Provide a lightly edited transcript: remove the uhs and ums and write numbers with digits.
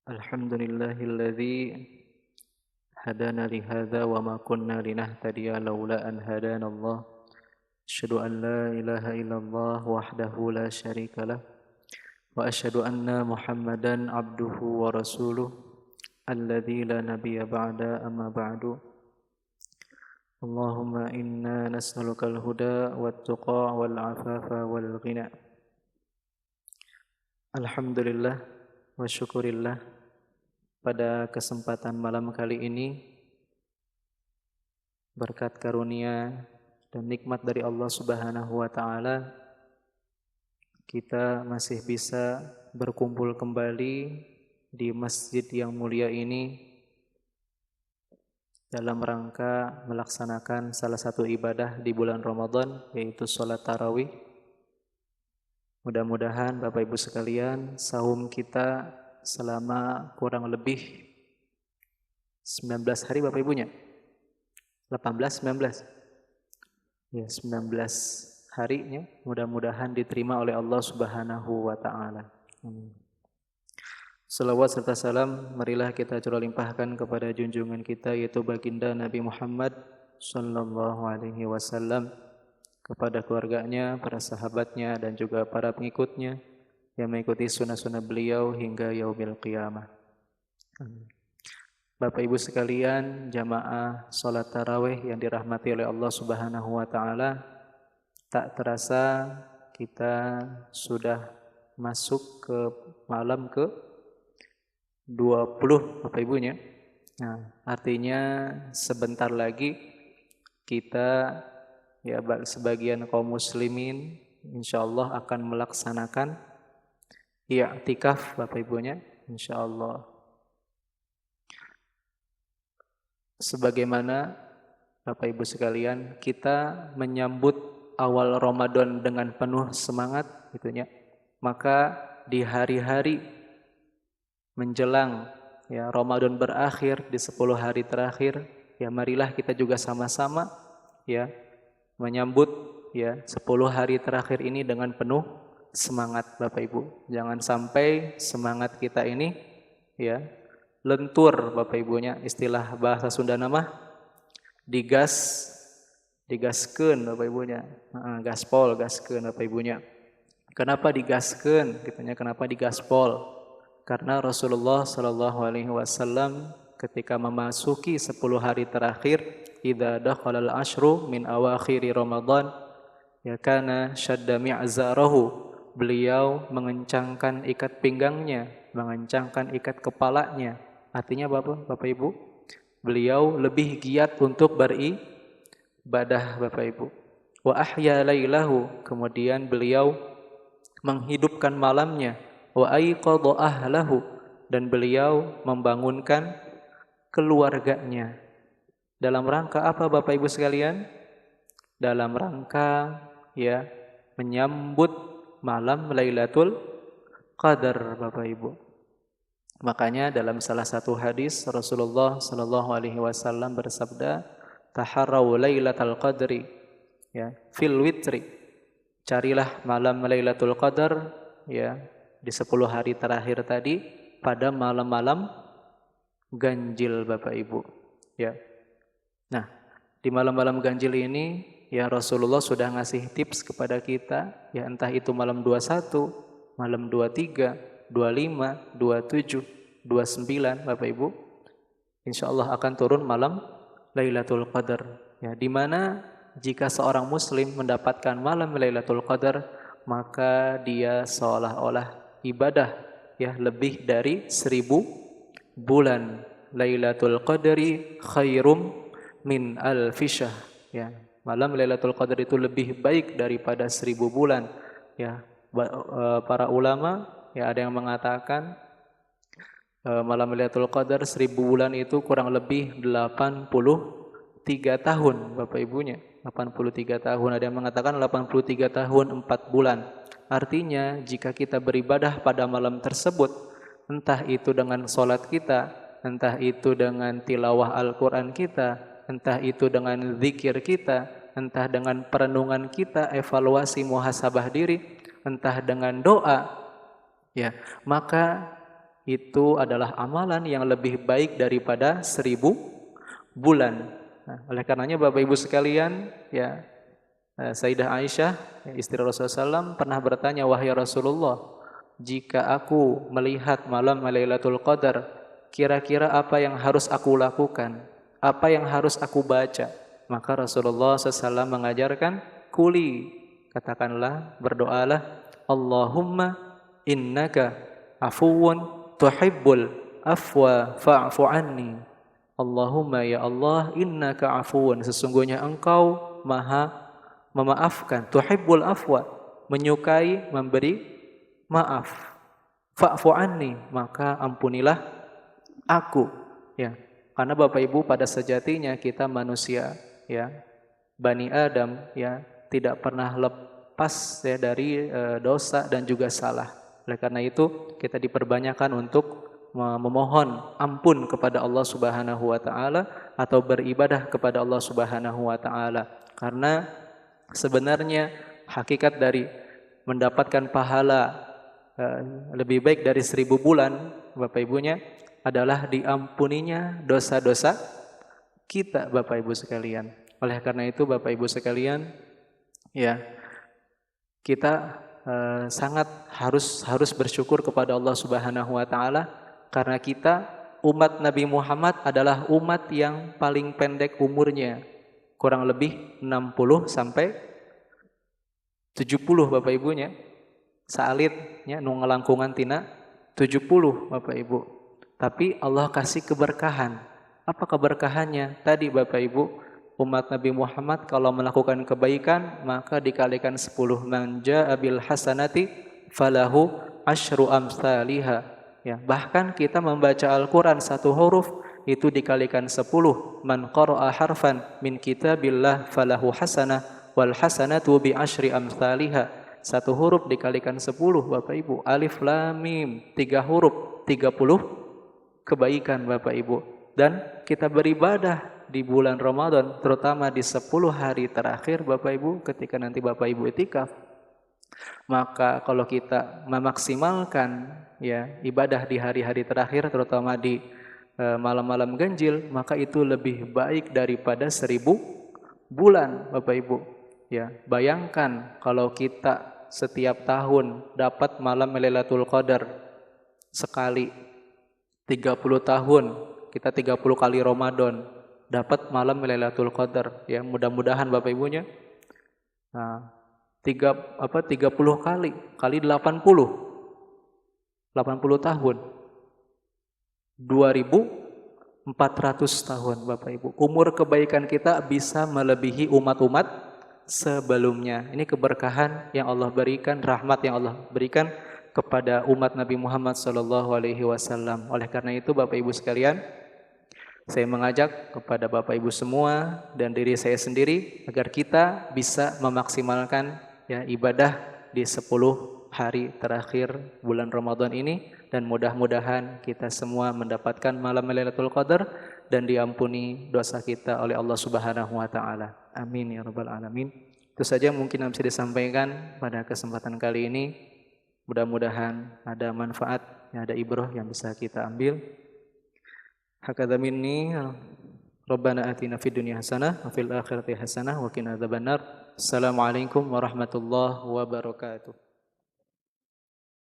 Alhamdulillahilladzi hadana li hadza wa ma kunna linahtadiya laula an hadanallah. Asyhadu an la ilaha illallah wahdahu la syarika lah wa asyhadu anna Muhammadan abduhu wa rasuluh alladzi la nabiyya ba'da amma ba'du. Allahumma inna nas'alukal huda wat tuqa wal afafa wal ghina. Alhamdulillah wa syukurillah, pada kesempatan malam kali ini berkat karunia dan nikmat dari Allah Subhanahu wa taala kita masih bisa berkumpul kembali di masjid yang mulia ini dalam rangka melaksanakan salah satu ibadah di bulan Ramadan, yaitu sholat tarawih. Mudah-mudahan Bapak Ibu sekalian, saum kita selama kurang lebih 19 hari Bapak Ibunya. 18, 19. Ya, 19 harinya mudah-mudahan diterima oleh Allah Subhanahu wa taala. Salawat serta salam marilah kita curah limpahkan kepada junjungan kita, yaitu baginda Nabi Muhammad sallallahu alaihi wasallam, kepada keluarganya, para sahabatnya, dan juga para pengikutnya yang mengikuti sunnah-sunnah beliau hingga yaumil qiyamah. Bapak Ibu sekalian, jamaah salat tarawih yang dirahmati oleh Allah Subhanahu wa taala, tak terasa kita sudah masuk ke malam ke 20 Bapak Ibunya. Nah, artinya sebentar lagi kita, ya, sebagian kaum muslimin insyaallah akan melaksanakan i'tikaf Bapak Ibunya, insyaallah. Sebagaimana Bapak Ibu sekalian, kita menyambut awal Ramadan dengan penuh semangat gitunya. Maka di hari-hari menjelang ya Ramadan berakhir, di 10 hari terakhir, ya marilah kita juga sama-sama ya menyambut ya 10 hari terakhir ini dengan penuh semangat Bapak Ibu. Jangan sampai semangat kita ini ya lentur Bapak Ibunya, istilah bahasa Sunda nama digaskeun Bapak Ibunya. Gaspol, gaskeun Bapak Ibunya. Kenapa digaskeun? Kitanya kenapa digaspol? Karena Rasulullah sallallahu alaihi wasallam ketika memasuki 10 hari terakhir, idza dakhalal ashru min awakhiri Ramadan, ya kana syadda mi'zarahu, beliau mengencangkan ikat pinggangnya, mengencangkan ikat kepalanya. Artinya Bapak Ibu, beliau lebih giat untuk beribadah Bapak Ibu. Wa ahya lailahu, kemudian beliau menghidupkan malamnya. Wa aiqadha ahlahu, dan beliau membangunkan keluarganya. Dalam rangka apa Bapak Ibu sekalian? Dalam rangka ya menyambut malam Lailatul Qadar Bapak Ibu. Makanya dalam salah satu hadis Rasulullah sallallahu alaihi wasallam bersabda, taharrau lailatal qadri ya fil witri. Carilah malam Lailatul Qadar ya di 10 hari terakhir tadi pada malam-malam ganjil Bapak Ibu ya. Nah, di malam-malam ganjil ini ya Rasulullah sudah ngasih tips kepada kita ya, entah itu malam 21, malam 23, 25, 27, 29 Bapak Ibu, insyaallah akan turun malam Lailatul Qadar ya, di mana jika seorang muslim mendapatkan malam Lailatul Qadar, maka dia seolah-olah ibadah ya lebih dari 1000 bulan. Lailatul Qadri khairum min alfi syahr ya. Malam Lailatul Qadar itu lebih baik daripada 1000 bulan ya. Para ulama ya ada yang mengatakan malam Lailatul Qadar 1000 bulan itu kurang lebih 83 tahun Bapak Ibunya. 83 tahun, ada yang mengatakan 83 tahun 4 bulan. Artinya jika kita beribadah pada malam tersebut, entah itu dengan sholat kita, entah itu dengan tilawah Al-Quran kita, entah itu dengan zikir kita, entah dengan perenungan kita, evaluasi muhasabah diri, entah dengan doa, ya, maka itu adalah amalan yang lebih baik daripada 1000 bulan. Nah, oleh karenanya Bapak Ibu sekalian, ya, Sayyidah Aisyah, istri Rasulullah SAW, pernah bertanya, wahai Rasulullah, jika aku melihat malam Lailatul Qadar, kira-kira apa yang harus aku lakukan? Apa yang harus aku baca? Maka Rasulullah SAW mengajarkan, kuli, katakanlah, berdoalah, Allahumma innaka afuwun tuhibbul afwa fa'fu anni. Allahumma ya Allah, innaka afuwun, sesungguhnya engkau maha memaafkan, tuhibbul afwa, menyukai memberi maaf, fa'fu anni, maka ampunilah aku, ya. Karena Bapak Ibu, pada sejatinya kita manusia, ya, Bani Adam, ya, tidak pernah lepas, ya, dari dosa dan juga salah. Oleh karena itu kita diperbanyakan untuk memohon ampun kepada Allah Subhanahu wa taala atau beribadah kepada Allah Subhanahu wa taala. Karena sebenarnya hakikat dari mendapatkan pahala lebih baik dari 1000 bulan, Bapak Ibunya, adalah diampuninya dosa-dosa kita, Bapak Ibu sekalian. Oleh karena itu Bapak Ibu sekalian, ya, kita sangat harus bersyukur kepada Allah Subhanahu wa taala, karena kita umat Nabi Muhammad adalah umat yang paling pendek umurnya, kurang lebih 60 sampai 70 Bapak Ibunya. Salitnya nu ngelangkungan tina 70 Bapak Ibu. Tapi Allah kasih keberkahan. Apa keberkahannya? Tadi Bapak Ibu, umat Nabi Muhammad kalau melakukan kebaikan maka dikalikan 10. Man jaa bil hasanati falahu asyru amsalihha. Ya, bahkan kita membaca Al-Qur'an satu huruf itu dikalikan 10. Man qara'a harfan min kitabillah falahu hasanah wal hasanatu bi asyri amsalihha. Satu huruf dikalikan 10 Bapak Ibu. Alif lam mim, 3 huruf, 30 kebaikan Bapak Ibu. Dan kita beribadah di bulan Ramadan, terutama di 10 hari terakhir Bapak Ibu, ketika nanti Bapak Ibu itikaf. Maka kalau kita memaksimalkan, ya, ibadah di hari-hari terakhir, terutama di malam-malam ganjil, maka itu lebih baik daripada 1000 bulan Bapak Ibu. Ya, bayangkan kalau kita setiap tahun dapat malam Lailatul Qadar sekali, 30 tahun kita 30 kali Ramadan dapat malam Lailatul Qadar, ya, mudah-mudahan Bapak Ibunya. Nah, 30 kali 80 tahun, 2400 tahun Bapak Ibu. Umur kebaikan kita bisa melebihi umat-umat sebelumnya. Ini keberkahan yang Allah berikan, rahmat yang Allah berikan kepada umat Nabi Muhammad SAW. Oleh karena itu Bapak Ibu sekalian, saya mengajak kepada Bapak Ibu semua dan diri saya sendiri agar kita bisa memaksimalkan, ya, ibadah di 10 hari terakhir bulan Ramadan ini, dan mudah-mudahan kita semua mendapatkan malam Lailatul Qadar dan diampuni dosa kita oleh Allah Subhanahu wa taala. Amin ya rabbal alamin. Itu saja mungkin yang bisa disampaikan pada kesempatan kali ini. Mudah-mudahan ada manfaat, ada ibrah yang bisa kita ambil. Hakadha minni Rabbana atina fid dunya hasanah wa fil akhirati hasanah wa qina adzabannar. Assalamualaikum warahmatullahi wabarakatuh.